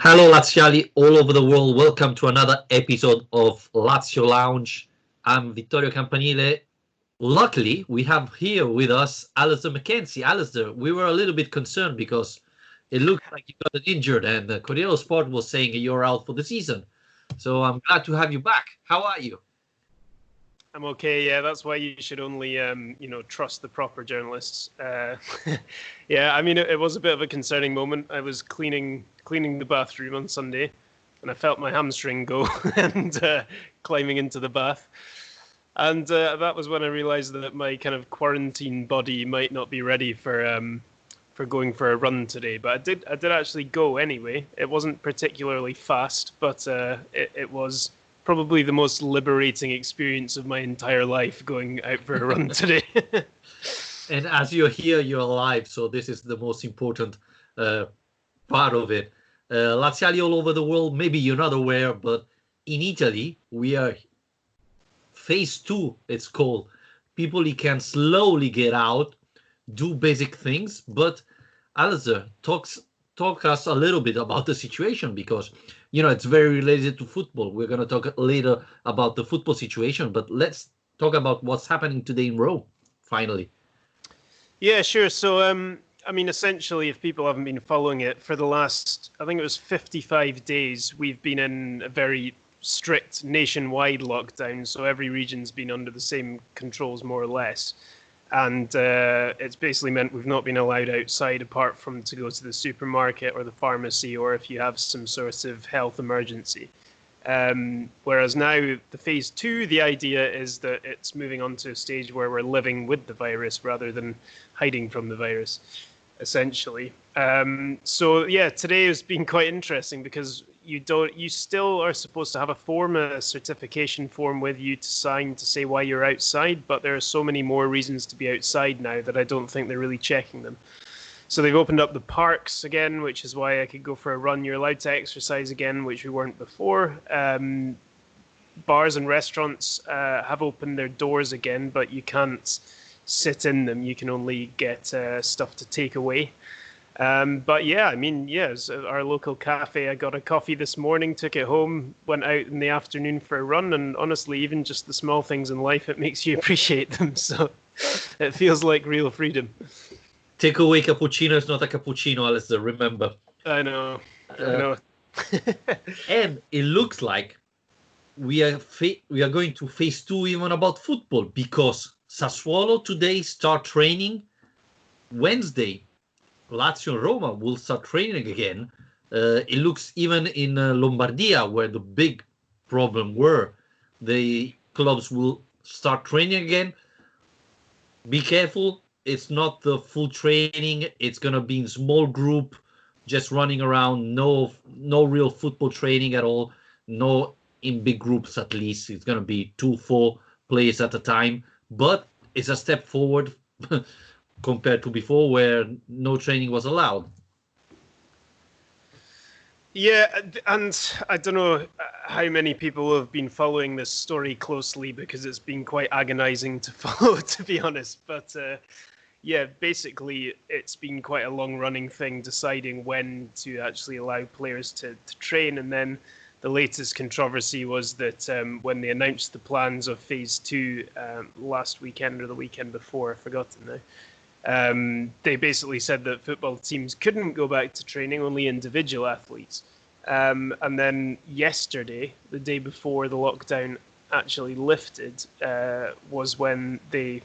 Hello, Laziali all over the world. Welcome to another episode of Lazio Lounge. I'm Vittorio Campanile. Luckily, we have here with us Alistair McKenzie. Alistair, we were a little bit concerned because it looked like you got injured, and Corriere Sport was saying you're out for the season. So I'm glad to have you back. How are you? I'm okay. Yeah, that's why you should only, trust the proper journalists. Yeah, I mean, it was a bit of a concerning moment. I was cleaning the bathroom on Sunday, and I felt my hamstring go and climbing into the bath. And that was when I realized that my kind of quarantine body might not be ready for going for a run today. But I did actually go anyway. It wasn't particularly fast, but it was probably the most liberating experience of my entire life, going out for a run today. And as you're here, you're alive. So this is the most important part of it. Laziali all over the world, maybe you're not aware, but in Italy, we are phase 2, it's called. People can slowly get out, do basic things. But Alistair, talk us a little bit about the situation, because it's very related to football. We're going to talk later about the football situation, but let's talk about what's happening today in Rome, finally. Yeah, sure. So, I mean, essentially, if people haven't been following it, for the last, I think it was 55 days, we've been in a very strict nationwide lockdown. So every region's been under the same controls, more or less. And it's basically meant we've not been allowed outside apart from to go to the supermarket or the pharmacy, or if you have some sort of health emergency. Whereas now, the phase 2, the idea is that it's moving on to a stage where we're living with the virus rather than hiding from the virus, essentially. So yeah, today has been quite interesting because you still are supposed to have a certification form with you to sign to say why you're outside, but there are so many more reasons to be outside now that I don't think they're really checking them. So they've opened up the parks again, which is why I could go for a run. You're allowed to exercise again, which we weren't before. Bars and restaurants have opened their doors again, but you can't sit in them. You can only get stuff to take away. But yeah, I mean, yes, our local cafe, I got a coffee this morning, took it home, went out in the afternoon for a run, and honestly, even just the small things in life, it makes you appreciate them. So it feels like real freedom. Takeaway cappuccino is not a cappuccino, Alistair, remember. I know. And it looks like we are going to phase 2 even about football, because Sassuolo today start training. Wednesday, Lazio and Roma will start training again. It looks even in Lombardia, where the big problem were, the clubs will start training again. Be careful. It's not the full training. It's going to be in small group, just running around. No real football training at all. No in big groups, at least. It's going to be 2-4 players at a time. But it's a step forward compared to before, where no training was allowed. Yeah, and I don't know how many people have been following this story closely, because it's been quite agonizing to follow, to be honest. But yeah, basically, it's been quite a long-running thing, deciding when to actually allow players to train. And then the latest controversy was that when they announced the plans of phase 2 last weekend or the weekend before, I've forgotten now, they basically said that football teams couldn't go back to training, only individual athletes. And then yesterday, the day before the lockdown actually lifted, was when they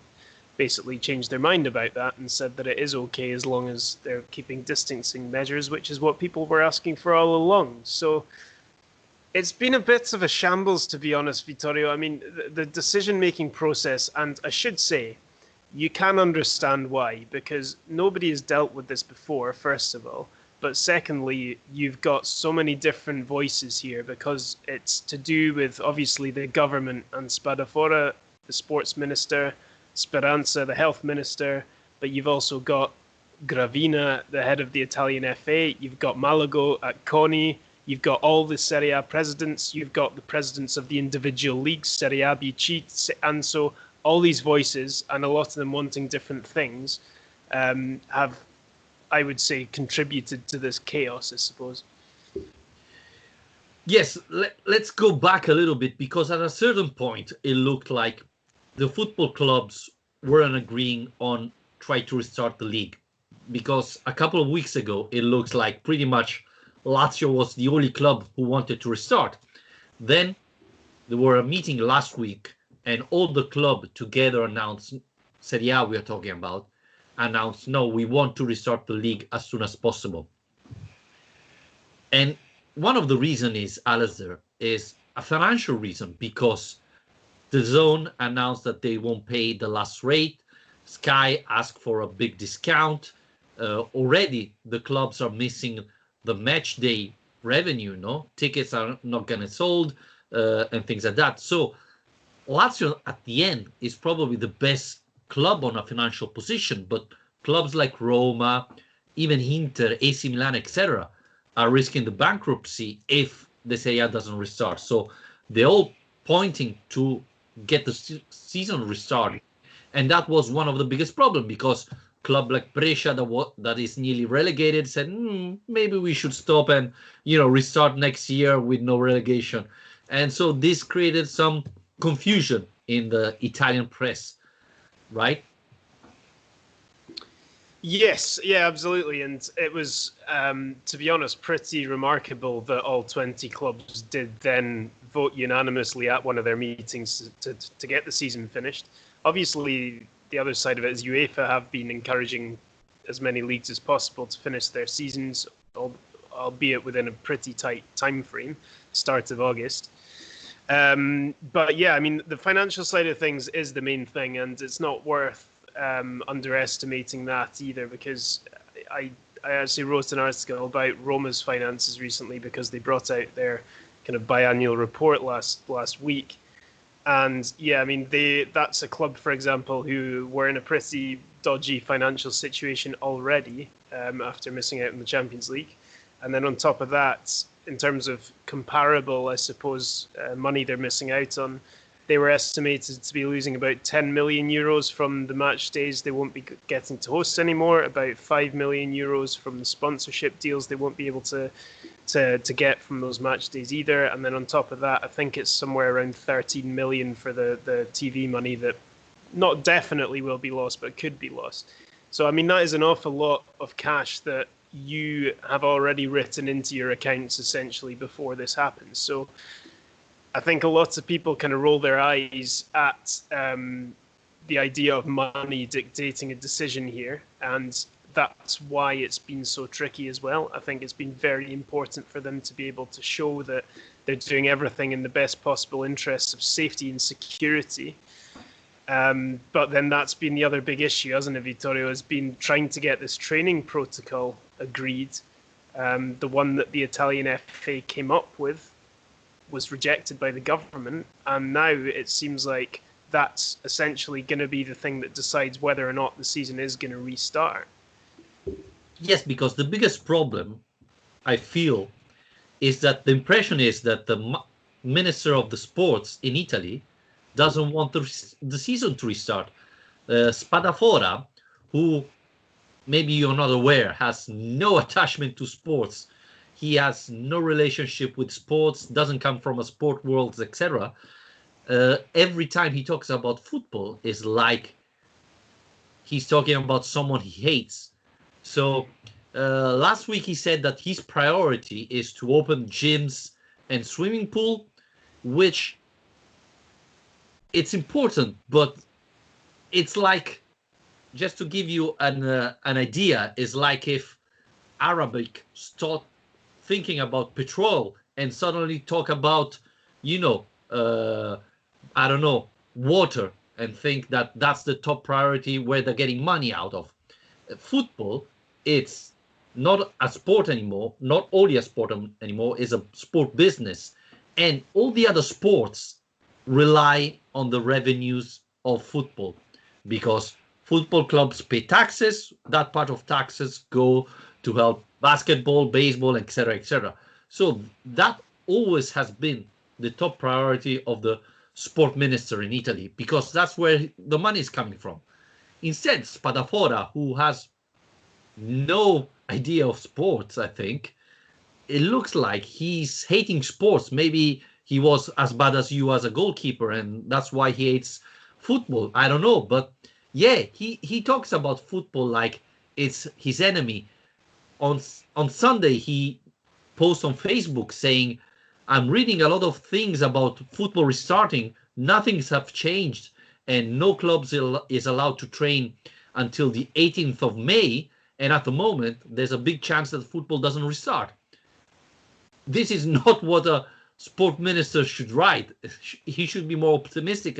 basically changed their mind about that and said that it is okay as long as they're keeping distancing measures, which is what people were asking for all along. So it's been a bit of a shambles, to be honest, Vittorio. I mean, the decision-making process, and I should say, you can understand why, because nobody has dealt with this before, first of all. But secondly, you've got so many different voices here, because it's to do with, obviously, the government and Spadafora, the sports minister, Speranza, the health minister, but you've also got Gravina, the head of the Italian FA, you've got Malago at CONI, you've got all the Serie A presidents, you've got the presidents of the individual leagues, Serie A, B, C, and so all these voices, and a lot of them wanting different things, have, I would say, contributed to this chaos, I suppose. Yes, let's go back a little bit, because at a certain point it looked like the football clubs weren't agreeing on try to restart the league, because a couple of weeks ago it looks like pretty much Lazio was the only club who wanted to restart. Then there were a meeting last week, and all the club together announced, Serie A we are talking about, announced, no, we want to restart the league as soon as possible. And one of the reasons is, Alistair, is a financial reason, because the Zone announced that they won't pay the last rate. Sky asked for a big discount. Already the clubs are missing the match day revenue, no? Tickets are not getting sold, and things like that. So Lazio at the end is probably the best club on a financial position, but clubs like Roma, even Inter, AC Milan, etc., are risking the bankruptcy if the Serie A doesn't restart. So they're all pointing to get the season restarted, and that was one of the biggest problems, because club like Brescia that is nearly relegated said, maybe we should stop and restart next year with no relegation. And so this created some confusion in the Italian press, right? Yes, yeah, absolutely. And it was, to be honest, pretty remarkable that all 20 clubs did then vote unanimously at one of their meetings to get the season finished. Obviously, the other side of it is UEFA have been encouraging as many leagues as possible to finish their seasons, albeit within a pretty tight time frame, start of August. But yeah, I mean, the financial side of things is the main thing, and it's not worth underestimating that either, because I actually wrote an article about Roma's finances recently, because they brought out their kind of biannual report last week. And yeah, I mean, that's a club, for example, who were in a pretty dodgy financial situation already after missing out in the Champions League. And then on top of that, in terms of comparable, I suppose, money they're missing out on, they were estimated to be losing about 10 million euros from the match days they won't be getting to host anymore, about 5 million euros from the sponsorship deals they won't be able to get from those match days either. And then on top of that, I think it's somewhere around 13 million for the TV money that not definitely will be lost, but could be lost. So, I mean, that is an awful lot of cash that you have already written into your accounts essentially before this happens. So I think a lot of people kind of roll their eyes at the idea of money dictating a decision here, and that's why it's been so tricky as well. I think it's been very important for them to be able to show that they're doing everything in the best possible interests of safety and security. But then that's been the other big issue, hasn't it, Vittorio, has been trying to get this training protocol agreed. The one that the Italian FA came up with was rejected by the government, and now it seems like that's essentially going to be the thing that decides whether or not the season is going to restart. Yes, because the biggest problem, I feel, is that the impression is that the Minister of the Sports in Italy doesn't want the season to restart. Spadafora, who maybe you're not aware, has no attachment to sports. He has no relationship with sports, doesn't come from a sport world, etc. Every time he talks about football is like he's talking about someone he hates. So last week he said that his priority is to open gyms and swimming pool, which it's important, but it's like, just to give you an idea, is like if Arabic stopped thinking about petrol and suddenly talk about, I don't know, water, and think that that's the top priority where they're getting money out of. Football, it's not a sport anymore, not only a sport anymore, it's a sport business. And all the other sports rely on the revenues of football, because football clubs pay taxes, that part of taxes go to help basketball, baseball, etc., etc. So that always has been the top priority of the sport minister in Italy, because that's where the money is coming from. Instead, Spadafora, who has no idea of sports, I think, it looks like he's hating sports. Maybe he was as bad as you as a goalkeeper, and that's why he hates football. I don't know, but yeah, he talks about football like it's his enemy. On Sunday, he posts on Facebook saying, "I'm reading a lot of things about football restarting. Nothing's have changed, and no clubs is allowed to train until the 18th of May. And at the moment, there's a big chance that football doesn't restart." This is not what a sport minister should write. He should be more optimistic.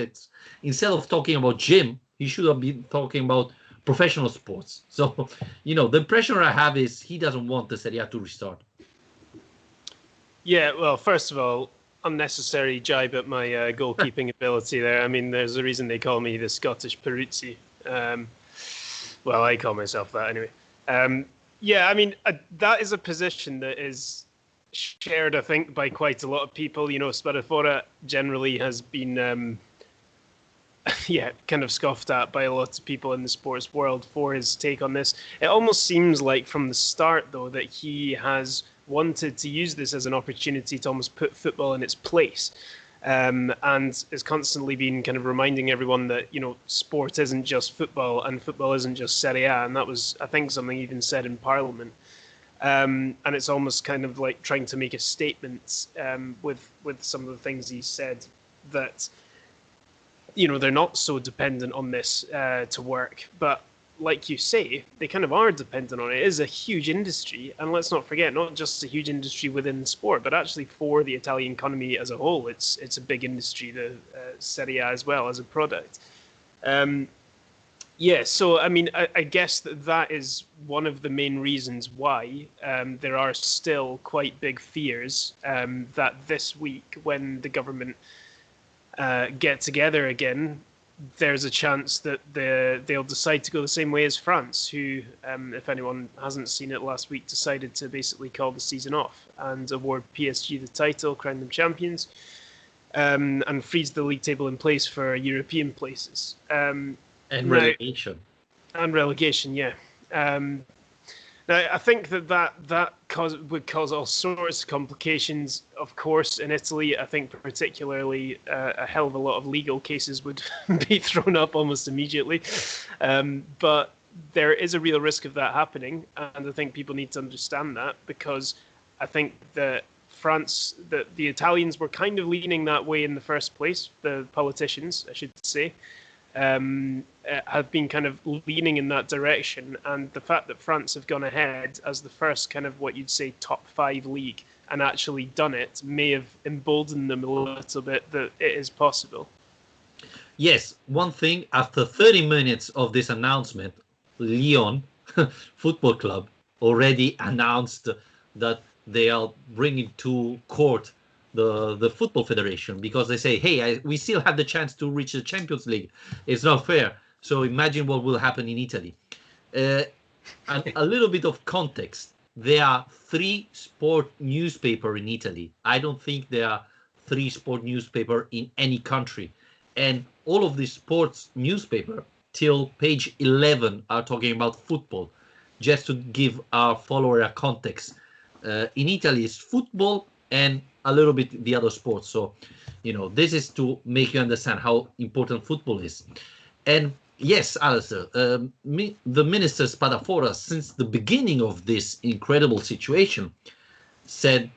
Instead of talking about gym, he should have been talking about professional sports. So, the impression I have is he doesn't want the Serie A to restart. Yeah, well, first of all, unnecessary jibe at my goalkeeping ability there. I mean, there's a reason they call me the Scottish Peruzzi. Well, I call myself that anyway. Yeah, I mean, that is a position that is shared, I think, by quite a lot of people. Spadafora generally has been, kind of scoffed at by a lot of people in the sports world for his take on this. It almost seems like from the start, though, that he has wanted to use this as an opportunity to almost put football in its place. And has constantly been kind of reminding everyone that, sport isn't just football and football isn't just Serie A. And that was, I think, something even said in Parliament. And it's almost kind of like trying to make a statement with some of the things he said that, they're not so dependent on this to work. But like you say, they kind of are dependent on it. It is a huge industry. And let's not forget, not just a huge industry within sport, but actually for the Italian economy as a whole, it's a big industry, the Serie A as well as a product. Yeah, so I mean, I guess that is one of the main reasons why there are still quite big fears that this week, when the government get together again, there's a chance that they'll decide to go the same way as France, who, if anyone hasn't seen it last week, decided to basically call the season off and award PSG the title, crown them champions, and freeze the league table in place for European places. And relegation. And relegation, yeah. Now, I think that would cause all sorts of complications, of course, in Italy. I think particularly a hell of a lot of legal cases would be thrown up almost immediately. But there is a real risk of that happening, and I think people need to understand that, because I think that the Italians were kind of leaning that way in the first place, the politicians, I should say. Have been kind of leaning in that direction, and the fact that France have gone ahead as the first kind of what you'd say top 5 league and actually done it may have emboldened them a little bit that it is possible. Yes, one thing, after 30 minutes of this announcement, Lyon Football Club already announced that they are bringing to court the Football Federation, because they say, hey, we still have the chance to reach the Champions League. It's not fair. So imagine what will happen in Italy. And a little bit of context. There are 3 sport newspapers in Italy. I don't think there are 3 sport newspapers in any country. And all of these sports newspapers, till page 11, are talking about football. Just to give our follower a context. In Italy, it's football and a little bit the other sports. So, this is to make you understand how important football is. And yes, Alistair, the minister Spadafora, since the beginning of this incredible situation, said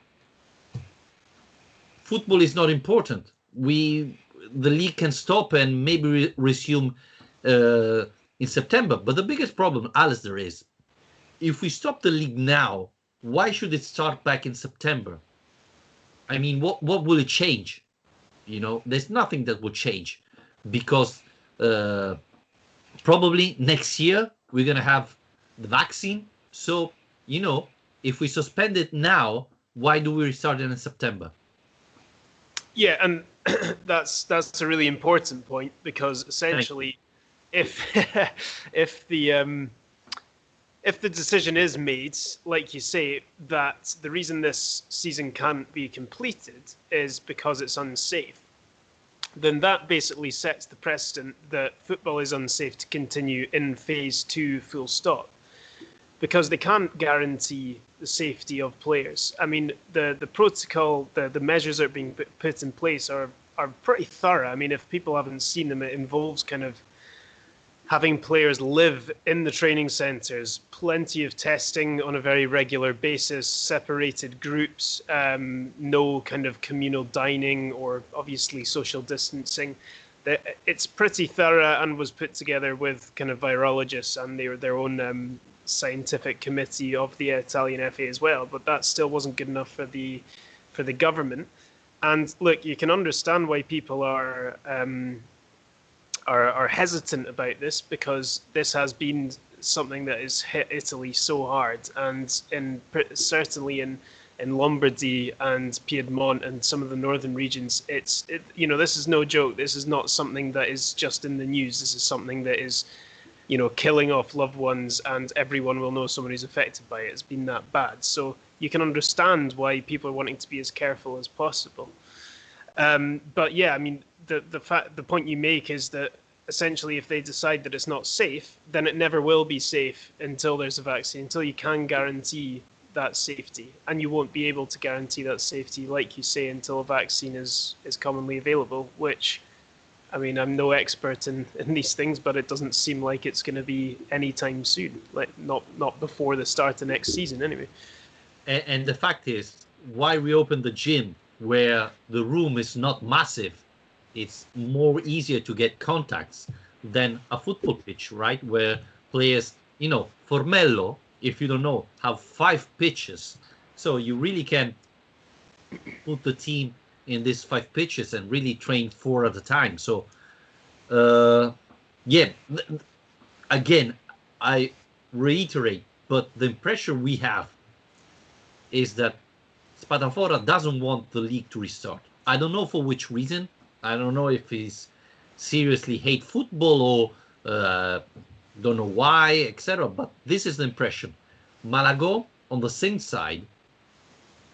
football is not important. The league can stop and maybe resume in September. But the biggest problem, Alistair, is if we stop the league now, why should it start back in September? I mean, what will it change? There's nothing that will change, because probably next year we're going to have the vaccine. So, if we suspend it now, why do we restart it in September? Yeah, and that's a really important point, because essentially, if the decision is made, like you say, that the reason this season can't be completed is because it's unsafe, then that basically sets the precedent that football is unsafe to continue in phase 2 full stop. because they can't guarantee the safety of players. I mean, the protocol, the measures that are being put in place are pretty thorough. I mean, if people haven't seen them, it involves kind of having players live in the training centres, plenty of testing on a very regular basis, separated groups, no kind of communal dining or obviously social distancing. It's pretty thorough and was put together with kind of virologists and their own scientific committee of the Italian FA as well. But that still wasn't good enough for the government. And look, you can understand why people are hesitant about this, because this has been something that has hit Italy so hard, and certainly in Lombardy and Piedmont and some of the northern regions, this is no joke. This is not something that is just in the news. This is something that is, killing off loved ones, and everyone will know someone who's affected by it. It's been that bad. So you can understand why people are wanting to be as careful as possible. But yeah, I mean, the point you make is that essentially if they decide that it's not safe, then it never will be safe until there's a vaccine, until you can guarantee that safety. And you won't be able to guarantee that safety, like you say, until a vaccine is commonly available, which, I mean, I'm no expert in these things, but it doesn't seem like it's going to be anytime soon, like not before the start of next season anyway. And the fact is, why reopen the gym where the room is not massive? It's more easier to get contacts than a football pitch, right? Where players, Formello, if you don't know, have 5 pitches. So you really can put the team in these 5 pitches and really train 4 at a time. So, again, I reiterate, but the impression we have is that Spadafora doesn't want the league to restart. I don't know for which reason. I don't know if he's seriously hate football or don't know why, etc. But this is the impression. Malagho, on the same side,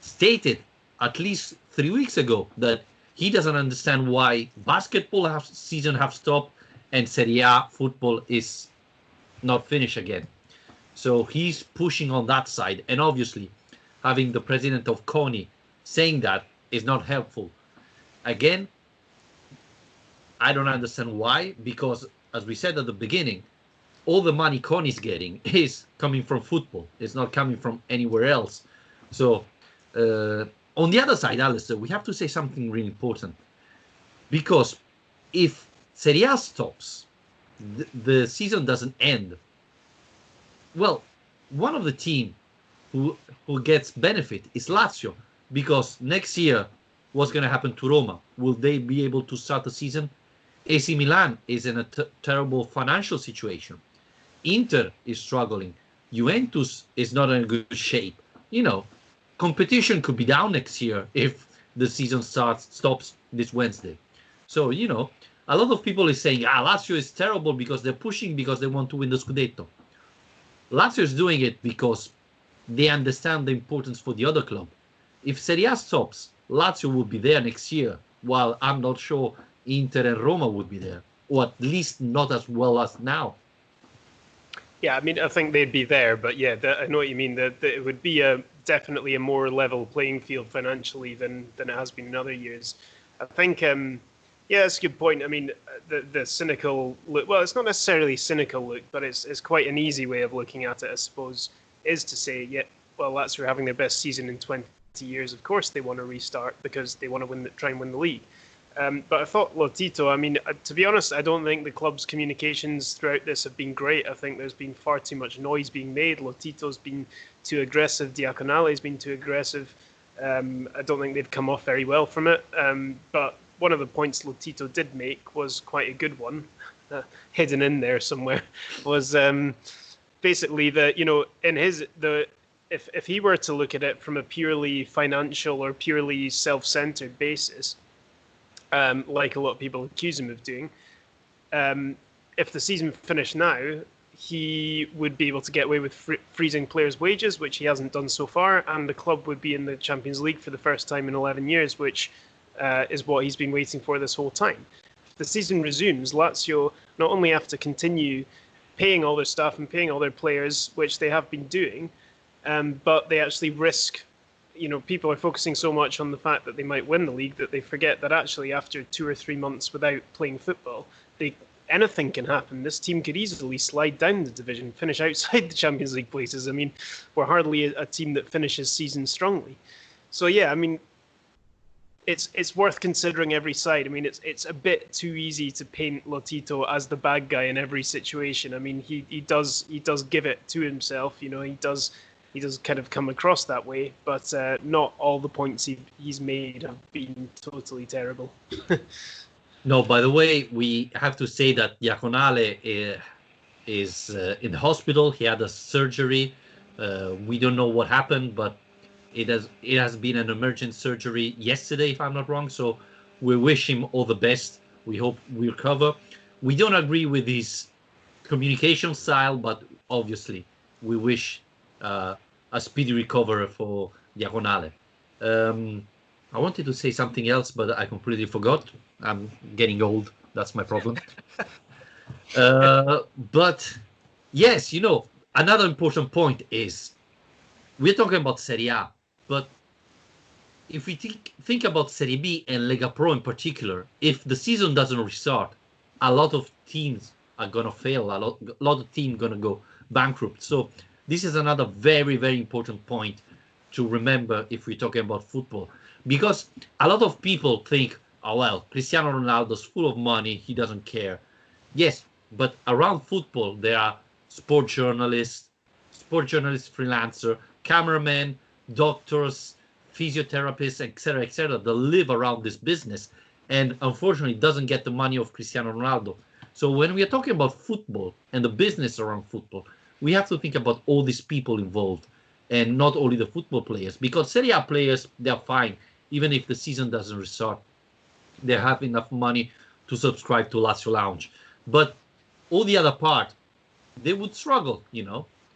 stated at least 3 weeks ago that he doesn't understand why basketball season have stopped and Serie A football is not finished again. So he's pushing on that side. And obviously, having the president of CONI saying that is not helpful. Again, I don't understand why, because as we said at the beginning, all the money CONI is getting is coming from football. It's not coming from anywhere else. So on the other side, Alistair, we have to say something really important. Because if Serie A stops, the season doesn't end, well, one of the team who gets benefit is Lazio, because next year, what's going to happen to Roma? Will they be able to start the season? AC Milan is in a terrible financial situation. Inter is struggling. Juventus is not in a good shape. Competition could be down next year if the season stops this Wednesday. So, a lot of people is saying, Lazio is terrible because they're pushing because they want to win the Scudetto. Lazio is doing it because they understand the importance for the other club. If Serie A stops, Lazio will be there next year, while I'm not sure Inter and Roma would be there, or at least not as well as now. Yeah, I mean, I think they'd be there, but yeah, I know what you mean. That it would be definitely a more level playing field financially than it has been in other years. I think, that's a good point. I mean, the cynical look, well, it's not necessarily cynical look, but it's quite an easy way of looking at it, I suppose, is to say, Lazio are having their best season in 20 years. Of course they want to restart because they want to try and win the league. But I thought Lotito, I mean, to be honest, I don't think the club's communications throughout this have been great. I think there's been far too much noise being made. Lotito's been too aggressive. Diaconale's been too aggressive. I don't think they've come off very well from it. But one of the points Lotito did make was quite a good one, hidden in there somewhere, was basically that, in if he were to look at it from a purely financial or purely self-centered basis, like a lot of people accuse him of doing, if the season finished now, he would be able to get away with freezing players' wages, which he hasn't done so far, and the club would be in the Champions League for the first time in 11 years, which is what he's been waiting for this whole time. If the season resumes, Lazio not only have to continue paying all their staff and paying all their players, which they have been doing, but they actually risk. People are focusing so much on the fact that they might win the league that they forget that actually after 2 or 3 months without playing football, anything can happen. This team could easily slide down the division, finish outside the Champions League places. I mean, we're hardly a team that finishes season strongly. So yeah, I mean, it's worth considering every side. I mean, it's a bit too easy to paint Lotito as the bad guy in every situation. I mean, he does give it to himself. He does kind of come across that way, but not all the points he's made have been totally terrible. No, by the way, we have to say that Diagonale is in the hospital. He had a surgery. We don't know what happened, but it has been an emergent surgery yesterday, if I'm not wrong. So we wish him all the best. We hope we recover. We don't agree with his communication style, but obviously we wish a speedy recovery for Diagonale. I wanted to say something else, but I completely forgot. I'm getting old. That's my problem. But yes, another important point is we're talking about Serie A, but if we think about Serie B and Lega Pro in particular, if the season doesn't restart, a lot of teams are going to fail. A lot of teams going to go bankrupt. So this is another very, very important point to remember if we're talking about football. Because a lot of people think, oh, well, Cristiano Ronaldo's full of money. He doesn't care. Yes, but around football, there are sport journalists, freelancer, cameramen, doctors, physiotherapists, etc., that live around this business. And unfortunately, doesn't get the money of Cristiano Ronaldo. So when we are talking about football and the business around football, we have to think about all these people involved and not only the football players. Because Serie A players, they're fine. Even if the season doesn't restart, they have enough money to subscribe to Lazio Lounge. But all the other part, they would struggle,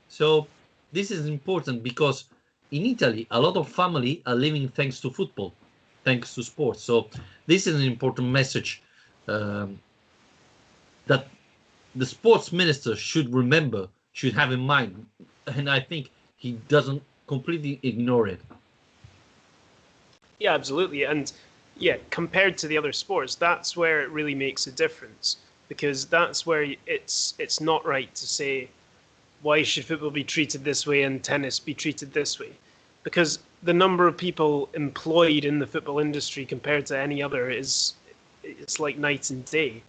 So this is important because in Italy, a lot of family are living thanks to football, thanks to sports. So this is an important message that the sports minister should remember, should have in mind. And I think he doesn't completely ignore it. Yeah, absolutely. And yeah, compared to the other sports, that's where it really makes a difference, because that's where it's not right to say, why should football be treated this way and tennis be treated this way? Because the number of people employed in the football industry compared to any other it's like night and day.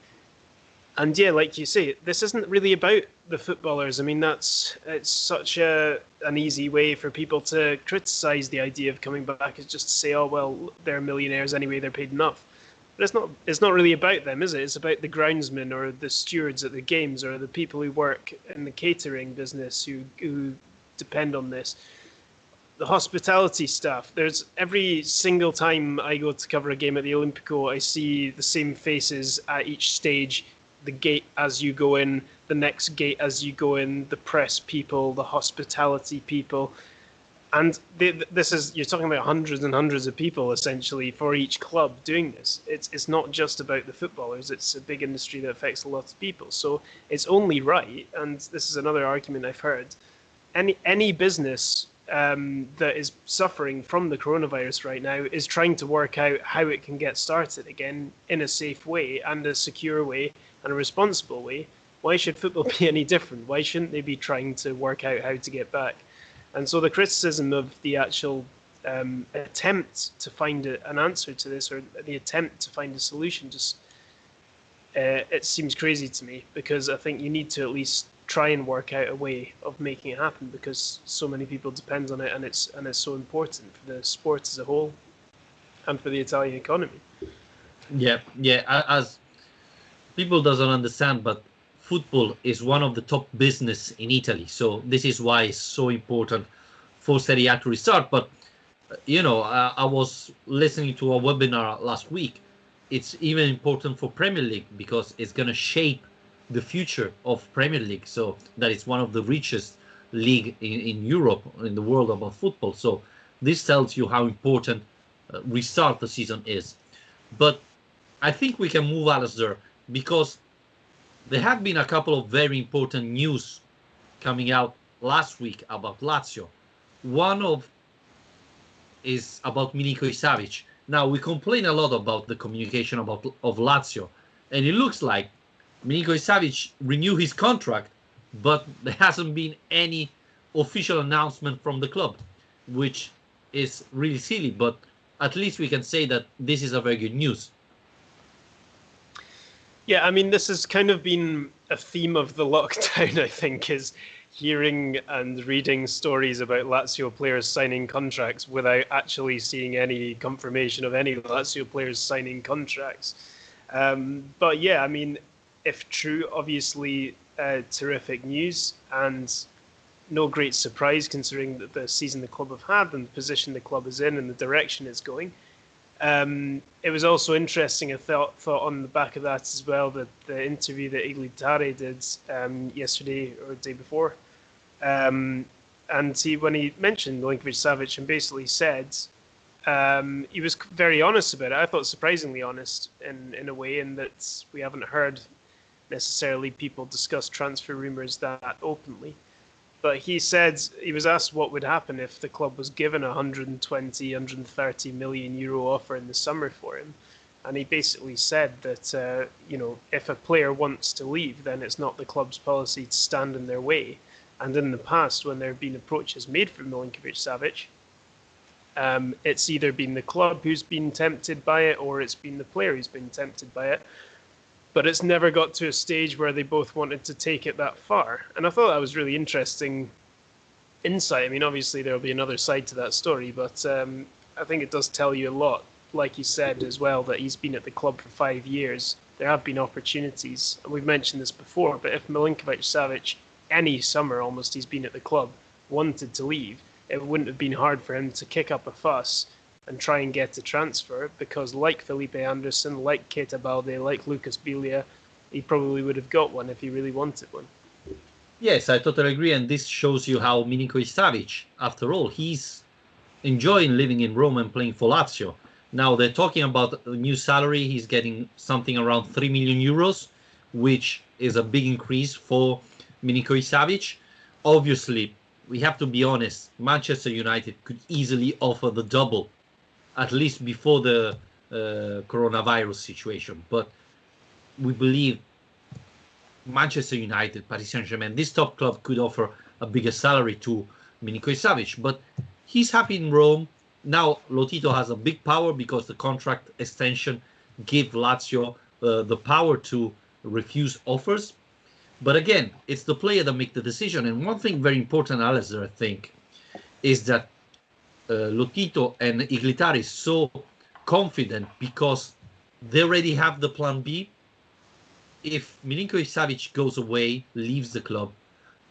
And yeah, like you say, this isn't really about the footballers. I mean, it's such an easy way for people to criticize the idea of coming back, is just to say, oh, well, they're millionaires anyway, they're paid enough. But it's not really about them, is it? It's about the groundsmen or the stewards at the games or the people who work in the catering business who depend on this. The hospitality staff. There's every single time I go to cover a game at the Olimpico, I see the same faces at each stage. The gate as you go in, the next gate as you go in, the press people, the hospitality people. And you're talking about hundreds and hundreds of people essentially for each club doing this. It's not just about the footballers, it's a big industry that affects a lot of people. So it's only right, and this is another argument I've heard, any business that is suffering from the coronavirus right now is trying to work out how it can get started again in a safe way and a secure way and a responsible way. Why should football be any different? Why shouldn't they be trying to work out how to get back? And so the criticism of the actual attempt to find an answer to this, or the attempt to find a solution, just it seems crazy to me, because I think you need to at least try and work out a way of making it happen, because so many people depend on it, and it's so important for the sport as a whole and for the Italian economy. Yeah, as people doesn't understand, but football is one of the top business in Italy. So this is why it's so important for Serie A to restart. But, I was listening to a webinar last week. It's even important for Premier League because it's going to shape the future of Premier League. So that is one of the richest league in Europe, in the world about football. So this tells you how important restart the season is. But I think we can move Alistair, because There have been a couple of very important news coming out last week about Lazio. One of is about Milinkovic-Savic. Now, we complain a lot about the communication of Lazio, and it looks like Milinkovic-Savic renewed his contract, but there hasn't been any official announcement from the club, which is really silly, but at least we can say that this is a very good news. Yeah, I mean, this has kind of been a theme of the lockdown, I think, is hearing and reading stories about Lazio players signing contracts without actually seeing any confirmation of any Lazio players signing contracts. But yeah, I mean, if true, obviously terrific news and no great surprise considering the season the club have had and the position the club is in and the direction it's going. It was also interesting, I thought on the back of that as well, that the interview that Iglitare did yesterday or the day before, and when he mentioned Milinkovic-Savic and basically said, he was very honest about it. I thought surprisingly honest in a way, in that we haven't heard necessarily people discuss transfer rumours that openly. But he said, he was asked what would happen if the club was given a 120, 130 million euro offer in the summer for him. And he basically said that, if a player wants to leave, then it's not the club's policy to stand in their way. And in the past, when there have been approaches made for Milinkovic-Savic, it's either been the club who's been tempted by it or it's been the player who's been tempted by it. But it's never got to a stage where they both wanted to take it that far. And I thought that was really interesting insight. I mean, obviously there'll be another side to that story, but I think it does tell you a lot. Like you said as well, that he's been at the club for 5 years. There have been opportunities, and we've mentioned this before, but if Milinkovic-Savic, any summer almost he's been at the club, wanted to leave, it wouldn't have been hard for him to kick up a fuss and try and get a transfer, because like Felipe Anderson, like Keita Balde, like Lucas Biglia, he probably would have got one if he really wanted one. Yes, I totally agree, and this shows you how Milinkovic-Savic, after all, he's enjoying living in Rome and playing for Lazio. Now they're talking about a new salary. He's getting something around 3 million euros, which is a big increase for Milinkovic-Savic. Obviously, we have to be honest, Manchester United could easily offer the double, at least before the coronavirus situation. But we believe Manchester United, Paris Saint-Germain, this top club could offer a bigger salary to Milinkovic-Savic. But he's happy in Rome. Now Lotito has a big power because the contract extension gave Lazio the power to refuse offers. But again, it's the player that makes the decision. And one thing very important, Alistair, I think, is that Lotito and Iglitare is so confident because they already have the plan B. If Milinkovic-Savic goes away, leaves the club,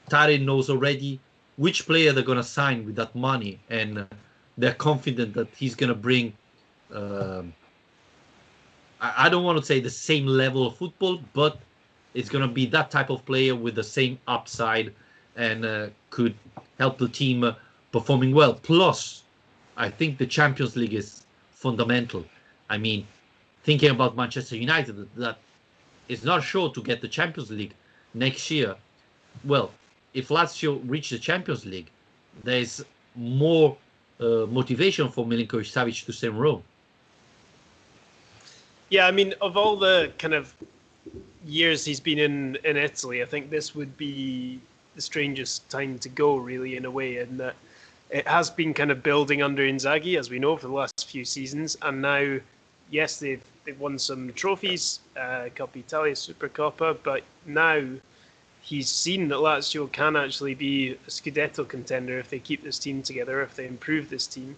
Tare knows already which player they're going to sign with that money, and they're confident that he's going to bring, I don't want to say the same level of football, but it's going to be that type of player with the same upside and could help the team performing well. Plus, I think the Champions League is fundamental. I mean, thinking about Manchester United, that is not sure to get the Champions League next year. Well, if Lazio reach the Champions League, there's more motivation for Milinkovic-Savic to stay in Rome. Yeah, I mean, of all the kind of years he's been in Italy, I think this would be the strangest time to go, really, in a way, in that it has been kind of building under Inzaghi, as we know, for the last few seasons, and now, yes, they've won some trophies, Coppa Italia, Supercoppa, but now he's seen that Lazio can actually be a Scudetto contender if they keep this team together, if they improve this team.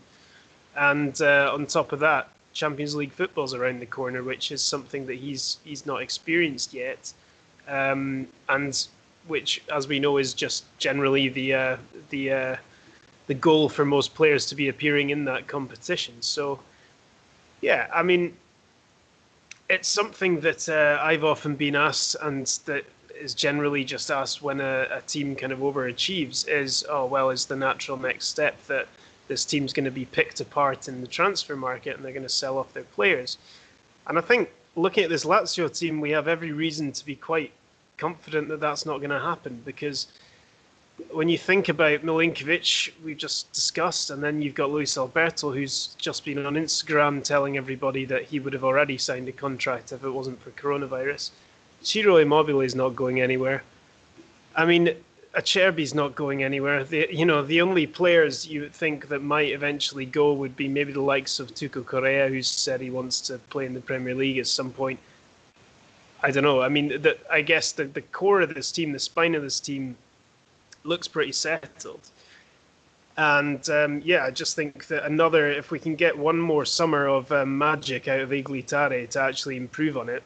And on top of that, Champions League football's around the corner, which is something that he's not experienced yet, and which, as we know, is just generally the goal for most players to be appearing in that competition. So, yeah, I mean, it's something that I've often been asked, and that is generally just asked when a team kind of overachieves, is, oh, well, is the natural next step that this team's going to be picked apart in the transfer market and they're going to sell off their players? And I think looking at this Lazio team, we have every reason to be quite confident that that's not going to happen, because when you think about Milinkovic, we've just discussed, and then you've got Luis Alberto, who's just been on Instagram telling everybody that he would have already signed a contract if it wasn't for coronavirus. Ciro Immobile is not going anywhere. I mean, Acerbi's not going anywhere. The only players you would think that might eventually go would be maybe the likes of Tuco Correa, who's said he wants to play in the Premier League at some point. I don't know. I mean, I guess the core of this team, the spine of this team, looks pretty settled. And I just think that if we can get one more summer of magic out of Iglitare to actually improve on it,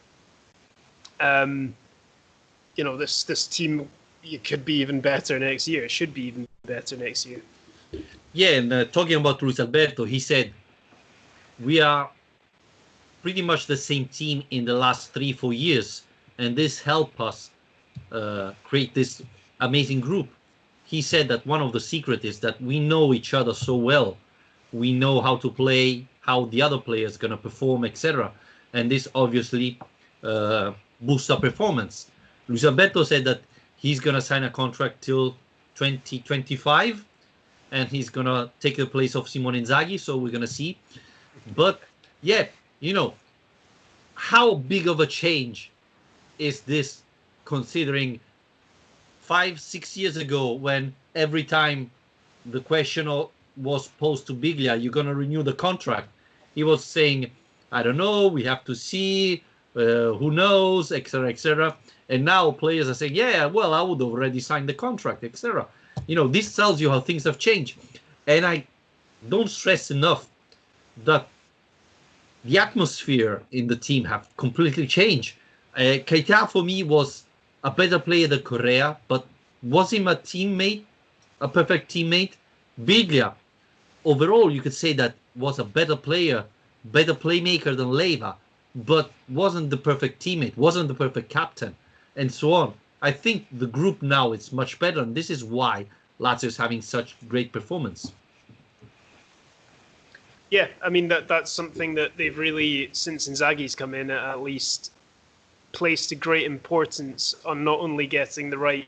this team, it could be even better next year. It should be even better next year. Yeah, and talking about Luis Alberto, he said, we are pretty much the same team in the last 3-4 years, and this helped us create this amazing group. He said that one of the secrets is that we know each other so well. We know how to play, how the other player is going to perform, etc. And this obviously boosts our performance. Luis Alberto said that he's going to sign a contract till 2025, and he's going to take the place of Simone Inzaghi, so we're going to see. But, yeah, how big of a change is this, considering 5-6 years ago, when every time the question was posed to Biglia, you're going to renew the contract, he was saying, I don't know, we have to see, who knows, etc., etc. And now players are saying, yeah, well, I would have already signed the contract, etc. This tells you how things have changed. And I don't stress enough that the atmosphere in the team have completely changed. Keita, for me, was a better player than Correa, but was him a teammate, a perfect teammate? Biglia, overall, you could say that was a better player, better playmaker than Leiva, but wasn't the perfect teammate, wasn't the perfect captain, and so on. I think the group now is much better, and this is why Lazio is having such great performance. Yeah, I mean, that's something that they've really, since Inzaghi's come in, at least placed a great importance on not only getting the right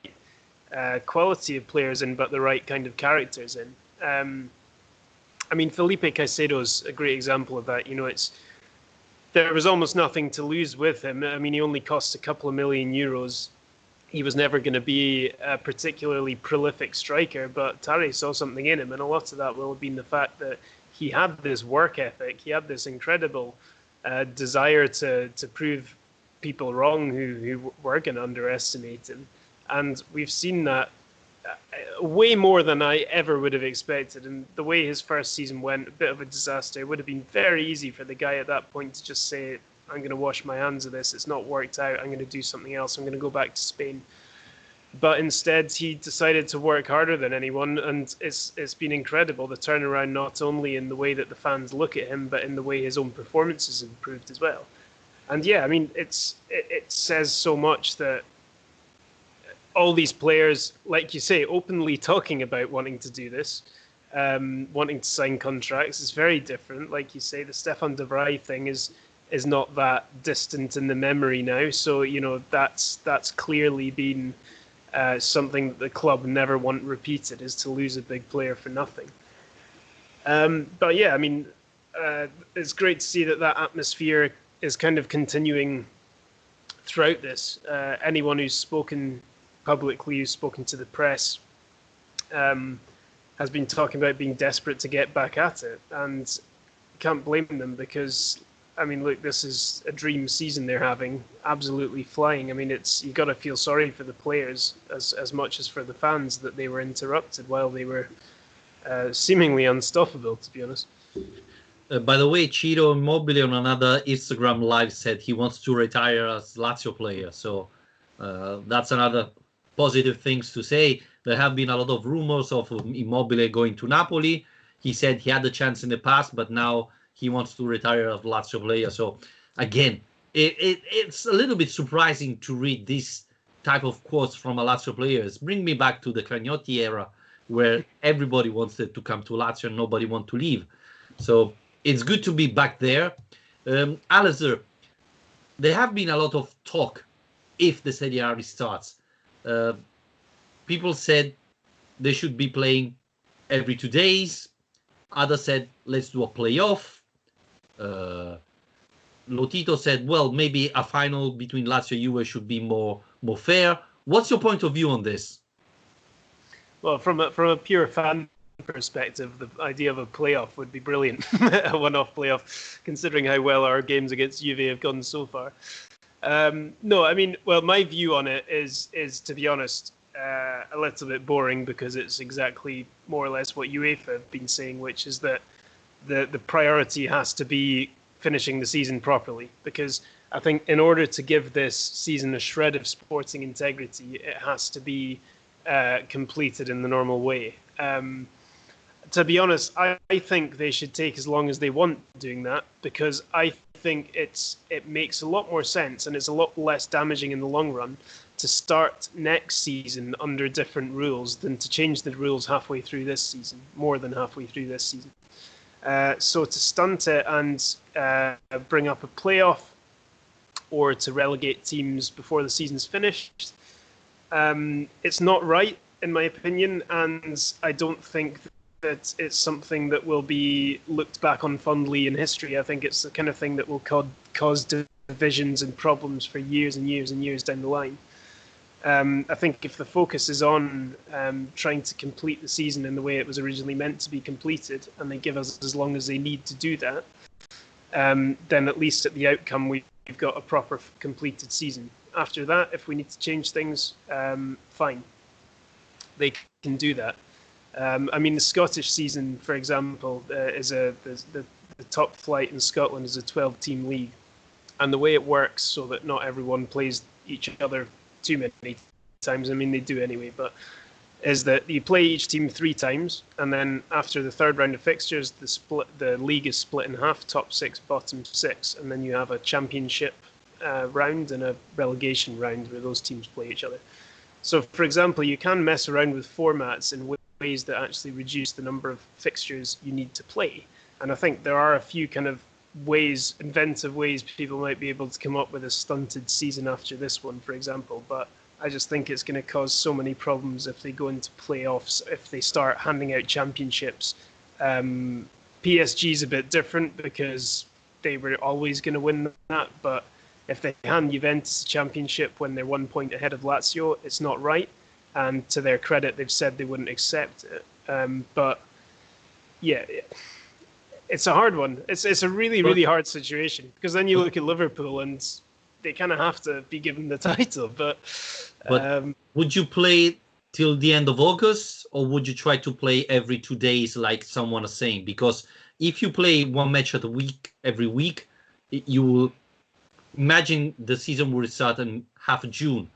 quality of players in, but the right kind of characters in. I mean, Felipe Caicedo's a great example of that. There was almost nothing to lose with him. I mean, he only cost a couple of million euros. He was never going to be a particularly prolific striker, but Tare saw something in him, and a lot of that will have been the fact that he had this work ethic. He had this incredible desire to prove people wrong who were going to underestimate him. And we've seen that way more than I ever would have expected. And the way his first season went, a bit of a disaster. It would have been very easy for the guy at that point to just say, I'm going to wash my hands of this. It's not worked out. I'm going to do something else. I'm going to go back to Spain. But instead, he decided to work harder than anyone, and it's been incredible, the turnaround, not only in the way that the fans look at him, but in the way his own performances improved as well. And yeah, I mean, it says so much that all these players, like you say, openly talking about wanting to do this, wanting to sign contracts, is very different. Like you say, the Stefan de Vrij thing is not that distant in the memory now. So, that's clearly been something that the club never want repeated, is to lose a big player for nothing. But yeah, I mean, it's great to see that atmosphere is kind of continuing throughout this. Anyone who's spoken publicly, who's spoken to the press, has been talking about being desperate to get back at it, and can't blame them, because I mean, look, this is a dream season they're having, absolutely flying. I mean, you got to feel sorry for the players as much as for the fans that they were interrupted while they were seemingly unstoppable, to be honest. By the way, Ciro Immobile on another Instagram live said he wants to retire as Lazio player. So that's another positive things to say. There have been a lot of rumors of Immobile going to Napoli. He said he had the chance in the past, but now he wants to retire as Lazio player. So again, it's a little bit surprising to read this type of quotes from a Lazio players. Bring me back to the Cragnotti era, where everybody wanted to come to Lazio and nobody wanted to leave. So it's good to be back there. Alistair, there have been a lot of talk if the Serie A restarts. People said they should be playing every 2 days. Others said, let's do a playoff. Lotito said, well, maybe a final between Lazio and Juve should be more fair. What's your point of view on this? Well, from a pure fan perspective, the idea of a playoff would be brilliant. A one-off playoff, considering how well our games against Juve have gone so far. No, I mean, well, my view on it is to be honest, a little bit boring, because it's exactly more or less what UEFA have been saying, which is that the priority has to be finishing the season properly. Because I think in order to give this season a shred of sporting integrity, it has to be completed in the normal way. To be honest, I think they should take as long as they want doing that, because I think it makes a lot more sense and it's a lot less damaging in the long run to start next season under different rules than to change the rules halfway through this season, more than halfway through this season. So to stunt it and bring up a playoff, or to relegate teams before the season's finished, it's not right, in my opinion, and I don't think that it's something that will be looked back on fondly in history. I think it's the kind of thing that will cause divisions and problems for years and years and years down the line. I think if the focus is on trying to complete the season in the way it was originally meant to be completed, and they give us as long as they need to do that, then at least at the outcome we've got a proper completed season. After that, if we need to change things, fine. They can do that. I mean, the Scottish season, for example, is the top flight in Scotland is a 12-team league. And the way it works, so that not everyone plays each other too many times, I mean, they do anyway, but is that you play each team 3 times, and then after the third round of fixtures, the league is split in half, top 6, bottom 6, and then you have a championship round and a relegation round where those teams play each other. So, for example, you can mess around with formats in ways that actually reduce the number of fixtures you need to play. And I think there are a few kind of inventive ways people might be able to come up with a stunted season after this one, for example. But I just think it's going to cause so many problems if they go into playoffs, if they start handing out championships. PSG's a bit different because they were always going to win that, but if they hand Juventus a championship when they're 1 point ahead of Lazio, it's not right. And to their credit, they've said they wouldn't accept it. But yeah, it's a hard one. It's a really, really hard situation, because then you look at Liverpool and they kind of have to be given the title. But would you play till the end of August, or would you try to play every 2 days like someone is saying? Because if you play one match every week, you will imagine the season will start in half of June.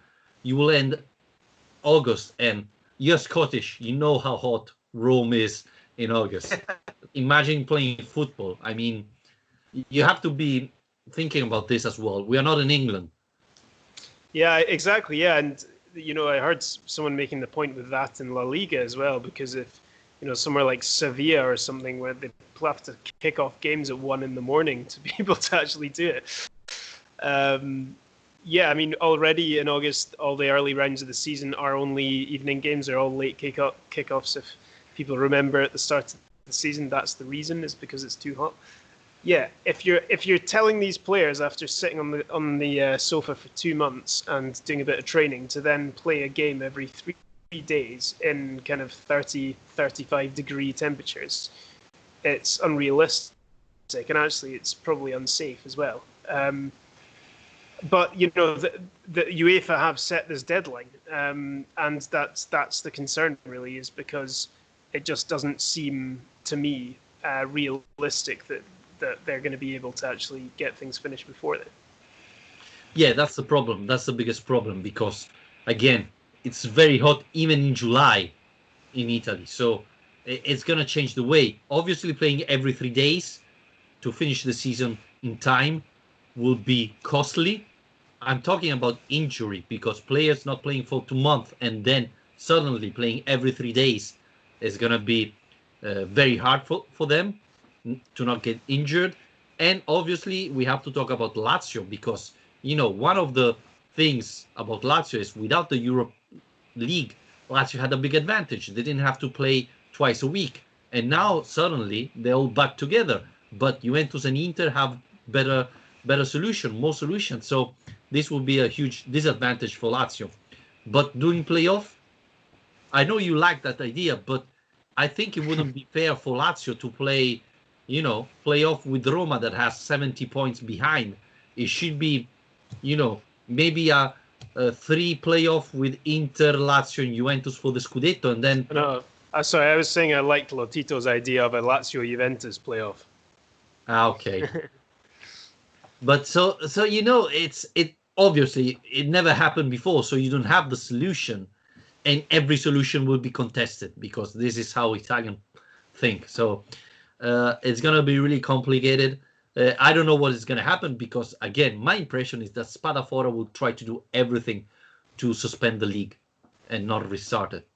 You will end August, and you're Scottish. You know how hot Rome is in August. Imagine playing football. I mean, you have to be thinking about this as well. We are not in England. Yeah, exactly. Yeah, and I heard someone making the point with that in La Liga as well, because if somewhere like Sevilla or something where they have to kick off games at 1 a.m. to be able to actually do it. Yeah, I mean, already in August, all the early rounds of the season are only evening games. They're all late kickoffs. If people remember at the start of the season, that's the reason, is because it's too hot. Yeah, if you're telling these players after sitting on the sofa for 2 months and doing a bit of training to then play a game every 3 days in kind of 30, 35 degree temperatures, it's unrealistic, and actually it's probably unsafe as well. But the UEFA have set this deadline, and that's the concern really, is because it just doesn't seem to me realistic that they're going to be able to actually get things finished before then. Yeah, that's the problem. That's the biggest problem, because again, it's very hot even in July in Italy. So it's going to change the way. Obviously, playing every 3 days to finish the season in time will be costly. I'm talking about injury, because players not playing for 2 months and then suddenly playing every 3 days is going to be very hard for them to not get injured. And obviously, we have to talk about Lazio, because, one of the things about Lazio is without the Europe League, Lazio had a big advantage. They didn't have to play twice a week, and now suddenly they're all back together. But Juventus and Inter have better solution, more solutions. So this will be a huge disadvantage for Lazio. But during playoff, I know you like that idea, but I think it wouldn't be fair for Lazio to play, playoff with Roma that has 70 points behind. It should be, maybe a three playoff with Inter, Lazio, and Juventus for the Scudetto, and then. No, sorry, I was saying I liked Lotito's idea of a Lazio Juventus playoff. Okay. But so it obviously it never happened before, so you don't have the solution, and every solution will be contested because this is how Italian think. So it's gonna be really complicated. I don't know what is gonna happen because again, my impression is that Spadafora will try to do everything to suspend the league and not restart it.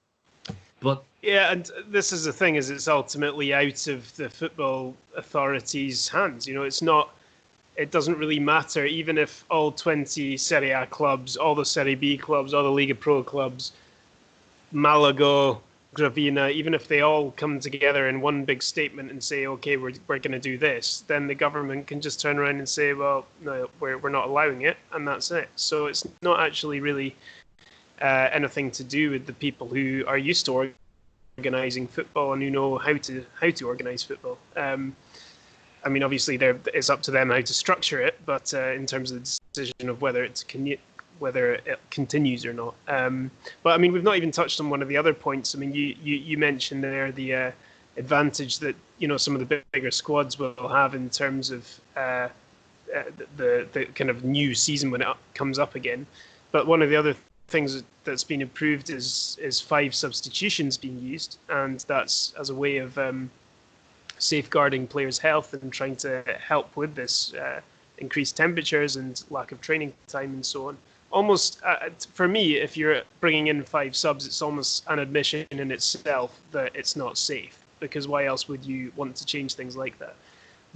But yeah, and this is the thing: is it's ultimately out of the football authorities' hands. It's not. It doesn't really matter, even if all 20 Serie A clubs, all the Serie B clubs, all the Liga Pro clubs, Malaga, Gravina, even if they all come together in one big statement and say, okay, we're going to do this, then the government can just turn around and say, well, no, we're not allowing it, and that's it. So it's not actually really anything to do with the people who are used to organising football and who know how to organise football. I mean, obviously, it's up to them how to structure it, but in terms of the decision of whether it continues or not. But I mean, we've not even touched on one of the other points. I mean, you mentioned there the advantage that some of the bigger squads will have in terms of the kind of new season when it comes up again. But one of the other things that's been improved is 5 substitutions being used, and that's as a way of safeguarding players' health and trying to help with this increased temperatures and lack of training time and so on. Almost, for me, if you're bringing in 5 subs, it's almost an admission in itself that it's not safe, because why else would you want to change things like that?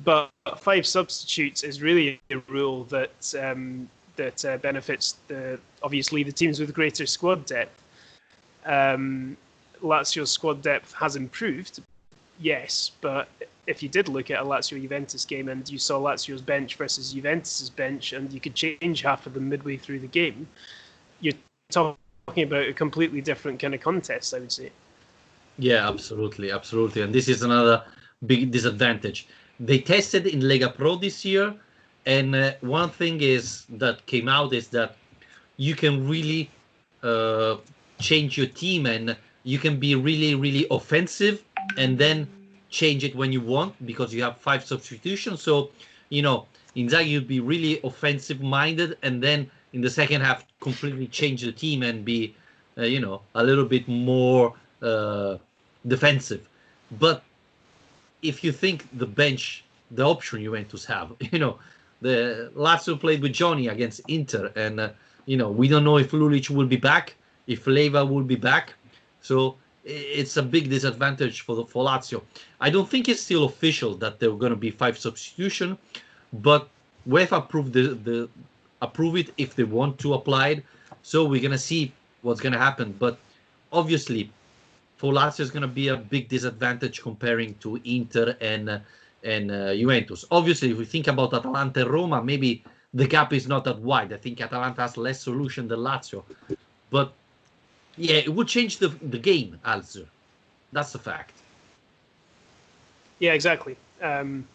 But 5 substitutes is really a rule that benefits obviously the teams with greater squad depth. Lazio's squad depth has improved, yes, but if you did look at a Lazio-Juventus game and you saw Lazio's bench versus Juventus's bench and you could change half of them midway through the game, you're talking about a completely different kind of contest, I would say. Yeah, absolutely. And this is another big disadvantage. They tested in Lega Pro this year, and one thing is that came out is that you can really change your team and you can be really, really offensive and then change it when you want because you have 5 substitutions. So, Inzaghi would be really offensive minded and then in the second half completely change the team and be, a little bit more defensive. But if you think the bench, the option Juventus have, the Lazio played with Johnny against Inter and, we don't know if Lulic will be back, if Leva will be back. So it's a big disadvantage for Lazio. I don't think it's still official that there are going to be 5 substitutions, but UEFA approve it if they want to apply it. So we're going to see what's going to happen. But obviously, for Lazio, it's going to be a big disadvantage comparing to Inter and Juventus. Obviously, if we think about Atalanta and Roma, maybe the gap is not that wide. I think Atalanta has less solution than Lazio. But yeah, it would change the game, also. That's a fact. Yeah, exactly. And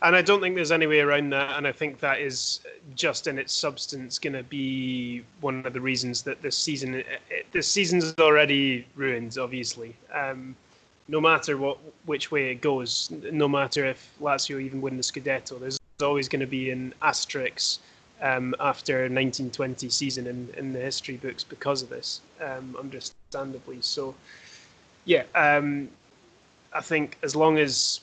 I don't think there's any way around that. And I think that is just in its substance going to be one of the reasons that this season's already ruined, obviously. No matter which way it goes, no matter if Lazio even win the Scudetto, there's always going to be an asterisk after 1920 season in the history books because of this, understandably. So, yeah, I think as long as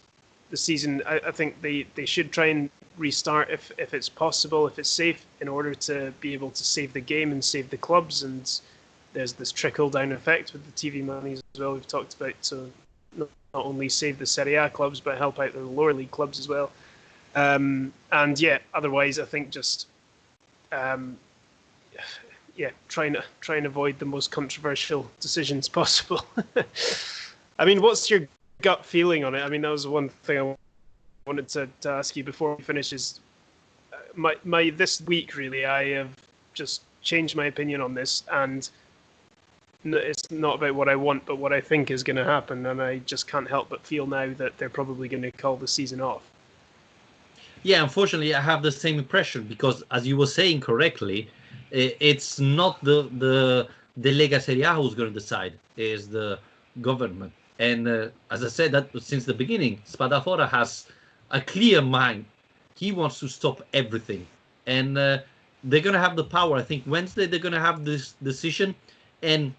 the season, I think they should try and restart if it's possible, if it's safe, in order to be able to save the game and save the clubs. And there's this trickle-down effect with the TV money as well we've talked about, so not only save the Serie A clubs, but help out the lower league clubs as well. And yeah, otherwise I think just yeah, try and avoid the most controversial decisions possible. I mean, what's your gut feeling on it? I mean, that was one thing I wanted to ask you before we finish. Is my this week really? I have just changed my opinion on this, and it's not about what I want, but what I think is going to happen, and I just can't help but feel now that they're probably going to call the season off. Yeah, unfortunately, I have the same impression because, as you were saying correctly, it's not the Lega Serie A who's going to decide; it's the government. And as I said, that since the beginning, Spadafora has a clear mind. He wants to stop everything, and they're going to have the power. I think Wednesday they're going to have this decision, and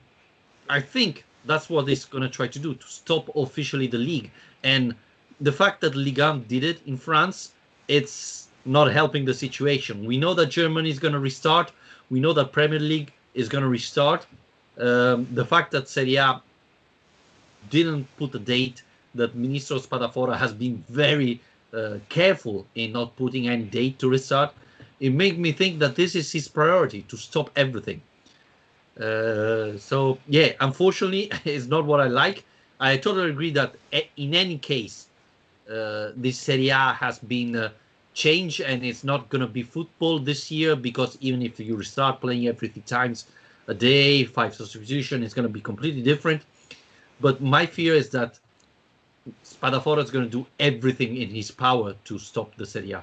I think that's what he's going to try to do, to stop officially the league. And the fact that Ligue 1 did it in France, it's not helping the situation. We know that Germany is going to restart. We know that Premier League is going to restart. The fact that Serie A didn't put a date, that Ministro Spadafora has been very careful in not putting any date to restart, it made me think that this is his priority, to stop everything. So yeah, unfortunately, it's not what I like. I totally agree that in any case, this Serie A has been changed, and it's not going to be football this year, because even if you restart playing every 3 times a day, 5 substitution, it's going to be completely different. But my fear is that Spadafora is going to do everything in his power to stop the Serie A.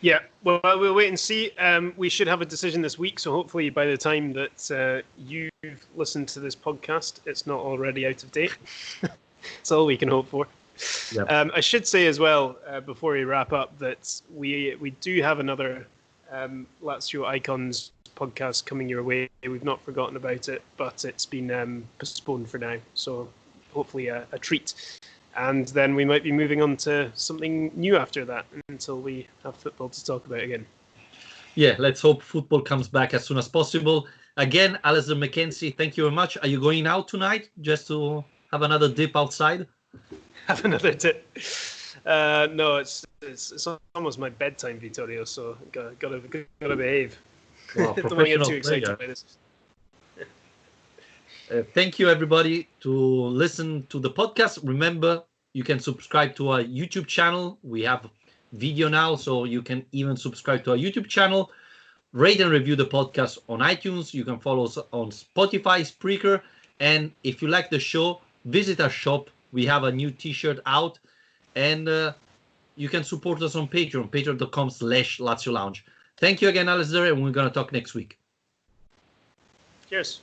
Yeah, well, we'll wait and see. We should have a decision this week, so hopefully by the time that you've listened to this podcast, it's not already out of date. That's all we can hope for. Yep. I should say as well, before we wrap up, that we do have another Lazio Icons podcast coming your way. We've not forgotten about it, but it's been postponed for now, so hopefully a treat. And then we might be moving on to something new after that, until we have football to talk about again. Yeah, let's hope football comes back as soon as possible. Again, Alistair McKenzie, thank you very much. Are you going out tonight just to have another dip outside? Have another dip? No, it's almost my bedtime, Vittorio. So gotta behave. Well, Don't want to get too excited by this. Thank you, everybody, to listen to the podcast. Remember, you can subscribe to our YouTube channel. We have video now, so you can even subscribe to our YouTube channel. Rate and review the podcast on iTunes. You can follow us on Spotify, Spreaker. And if you like the show, visit our shop. We have a new T-shirt out. And you can support us on Patreon, patreon.com/Lazio Lounge. Thank you again, Alistair, and we're going to talk next week. Cheers.